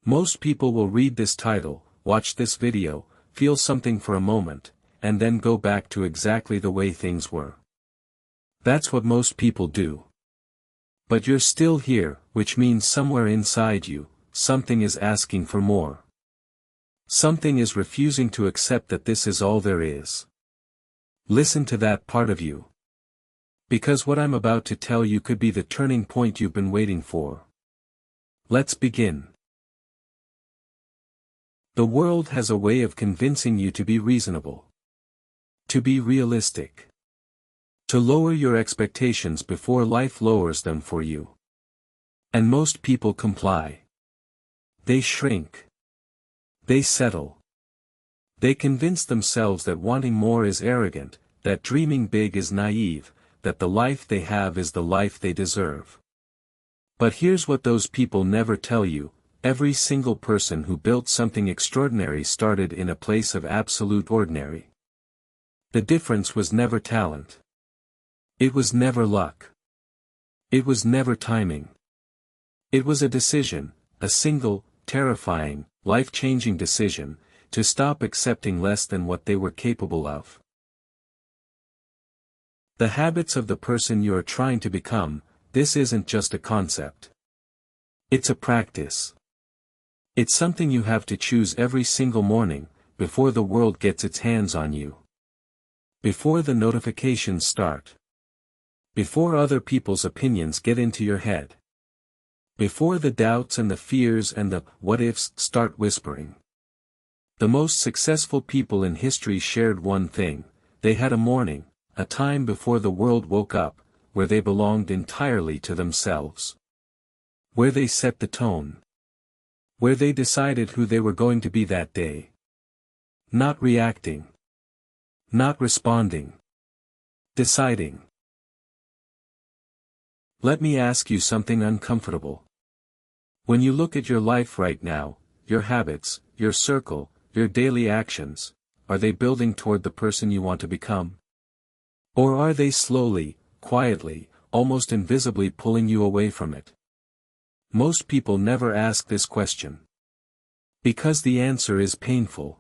Most people will read this title, watch this video, feel something for a moment, and then go back to exactly the way things were. That's what most people do. But you're still here, which means somewhere inside you, something is asking for more. Something is refusing to accept that this is all there is. Listen to that part of you. Because what I'm about to tell you could be the turning point you've been waiting for. Let's begin. The world has a way of convincing you to be reasonable. To be realistic. To lower your expectations before life lowers them for you. And most people comply. They shrink. They settle. They convince themselves that wanting more is arrogant, that dreaming big is naive, that the life they have is the life they deserve. But here's what those people never tell you: every single person who built something extraordinary started in a place of absolute ordinary. The difference was never talent. It was never luck. It was never timing. It was a decision, a single, terrifying, life-changing decision, to stop accepting less than what they were capable of. The habits of the person you are trying to become, this isn't just a concept. It's a practice. It's something you have to choose every single morning, before the world gets its hands on you. Before the notifications start. Before other people's opinions get into your head. Before the doubts and the fears and the what-ifs start whispering. The most successful people in history shared one thing: they had a morning, a time before the world woke up, where they belonged entirely to themselves. Where they set the tone. Where they decided who they were going to be that day. Not reacting. Not responding. Deciding. Let me ask you something uncomfortable. When you look at your life right now, your habits, your circle, your daily actions, are they building toward the person you want to become? Or are they slowly, quietly, almost invisibly pulling you away from it? Most people never ask this question. Because the answer is painful.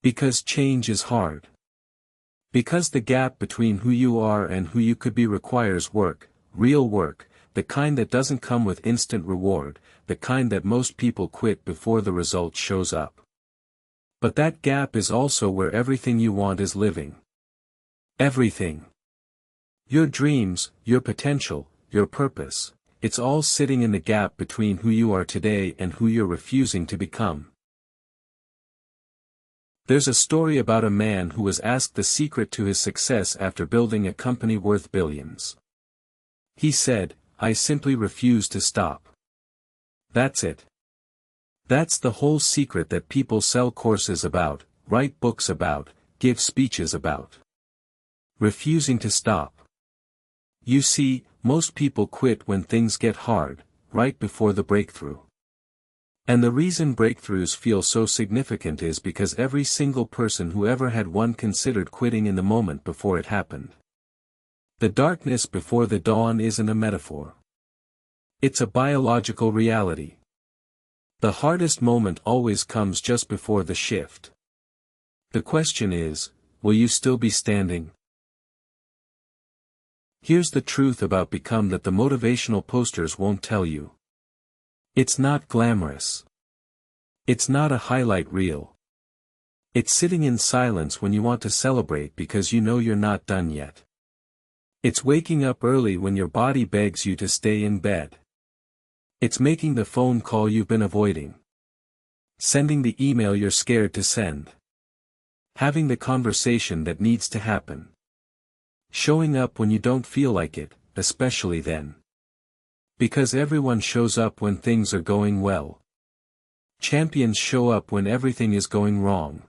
Because change is hard. Because the gap between who you are and who you could be requires work, real work, the kind that doesn't come with instant reward, the kind that most people quit before the result shows up. But that gap is also where everything you want is living. Everything. Your dreams, your potential, your purpose, it's all sitting in the gap between who you are today and who you're refusing to become. There's a story about a man who was asked the secret to his success after building a company worth billions. He said, "I simply refuse to stop." That's it. That's the whole secret that people sell courses about, write books about, give speeches about. Refusing to stop. You see, most people quit when things get hard, right before the breakthrough. And the reason breakthroughs feel so significant is because every single person who ever had one considered quitting in the moment before it happened. The darkness before the dawn isn't a metaphor. It's a biological reality. The hardest moment always comes just before the shift. The question is, will you still be standing? Here's the truth about become that the motivational posters won't tell you. It's not glamorous. It's not a highlight reel. It's sitting in silence when you want to celebrate because you know you're not done yet. It's waking up early when your body begs you to stay in bed. It's making the phone call you've been avoiding. Sending the email you're scared to send. Having the conversation that needs to happen. Showing up when you don't feel like it, especially then. Because everyone shows up when things are going well. Champions show up when everything is going wrong.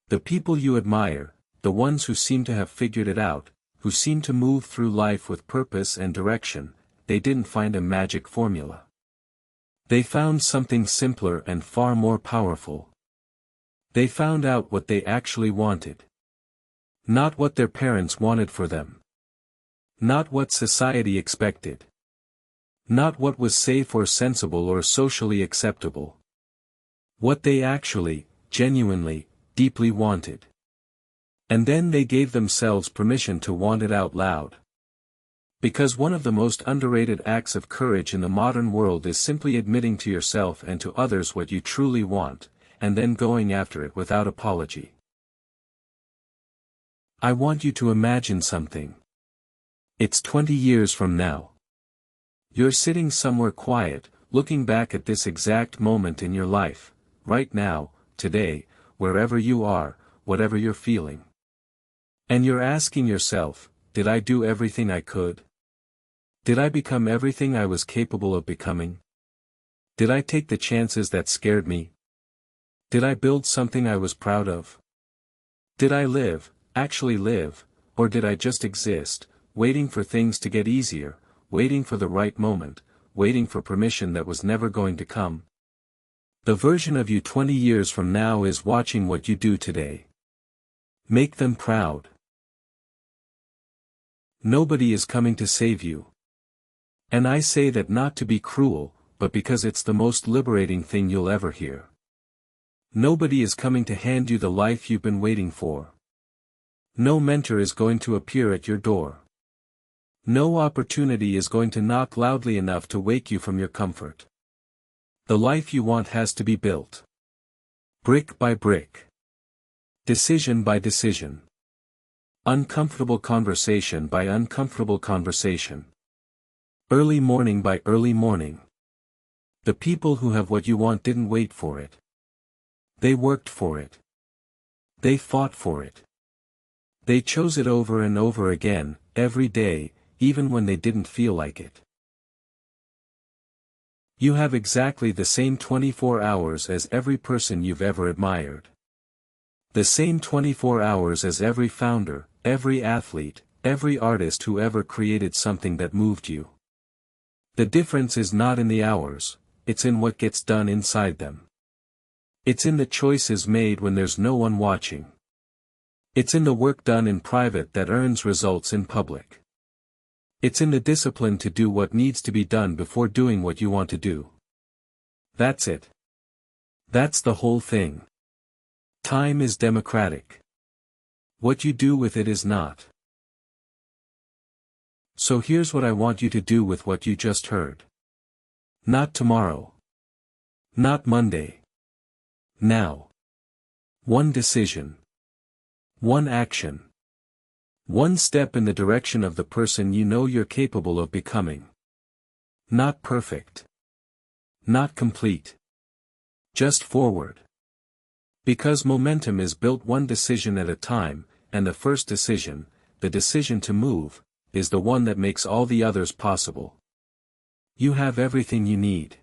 The people you admire, the ones who seem to have figured it out, who seem to move through life with purpose and direction, they didn't find a magic formula. They found something simpler and far more powerful. They found out what they actually wanted. Not what their parents wanted for them. Not what society expected. Not what was safe or sensible or socially acceptable. What they actually, genuinely, deeply wanted. And then they gave themselves permission to want it out loud. Because one of the most underrated acts of courage in the modern world is simply admitting to yourself and to others what you truly want, and then going after it without apology. I want you to imagine something. It's 20 years from now. You're sitting somewhere quiet, looking back at this exact moment in your life, right now, today, wherever you are, whatever you're feeling. And you're asking yourself, did I do everything I could? Did I become everything I was capable of becoming? Did I take the chances that scared me? Did I build something I was proud of? Did I live, actually live, or did I just exist, waiting for things to get easier, waiting for the right moment, waiting for permission that was never going to come? The version of you 20 years from now is watching what you do today. Make them proud. Nobody is coming to save you. And I say that not to be cruel, but because it's the most liberating thing you'll ever hear. Nobody is coming to hand you the life you've been waiting for. No mentor is going to appear at your door. No opportunity is going to knock loudly enough to wake you from your comfort. The life you want has to be built. Brick by brick. Decision by decision. Uncomfortable conversation by uncomfortable conversation. Early morning by early morning. The people who have what you want didn't wait for it. They worked for it. They fought for it. They chose it over and over again, every day, even when they didn't feel like it. You have exactly the same 24 hours as every person you've ever admired. The same 24 hours as every founder, every athlete, every artist who ever created something that moved you. The difference is not in the hours, it's in what gets done inside them. It's in the choices made when there's no one watching. It's in the work done in private that earns results in public. It's in the discipline to do what needs to be done before doing what you want to do. That's it. That's the whole thing. Time is democratic. What you do with it is not. So here's what I want you to do with what you just heard. Not tomorrow. Not Monday. Now. One decision. One action. One step in the direction of the person you know you're capable of becoming. Not perfect. Not complete. Just forward. Because momentum is built one decision at a time, and the first decision, the decision to move, is the one that makes all the others possible. You have everything you need.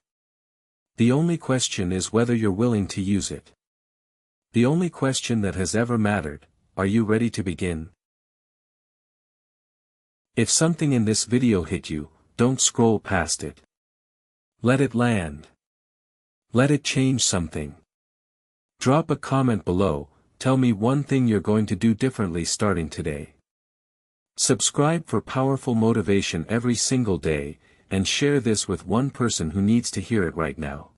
The only question is whether you're willing to use it. The only question that has ever mattered, are you ready to begin? If something in this video hit you, don't scroll past it. Let it land. Let it change something. Drop a comment below, tell me one thing you're going to do differently starting today. Subscribe for powerful motivation every single day, and share this with one person who needs to hear it right now.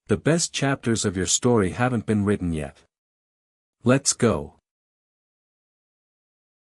The best chapters of your story haven't been written yet. Let's go.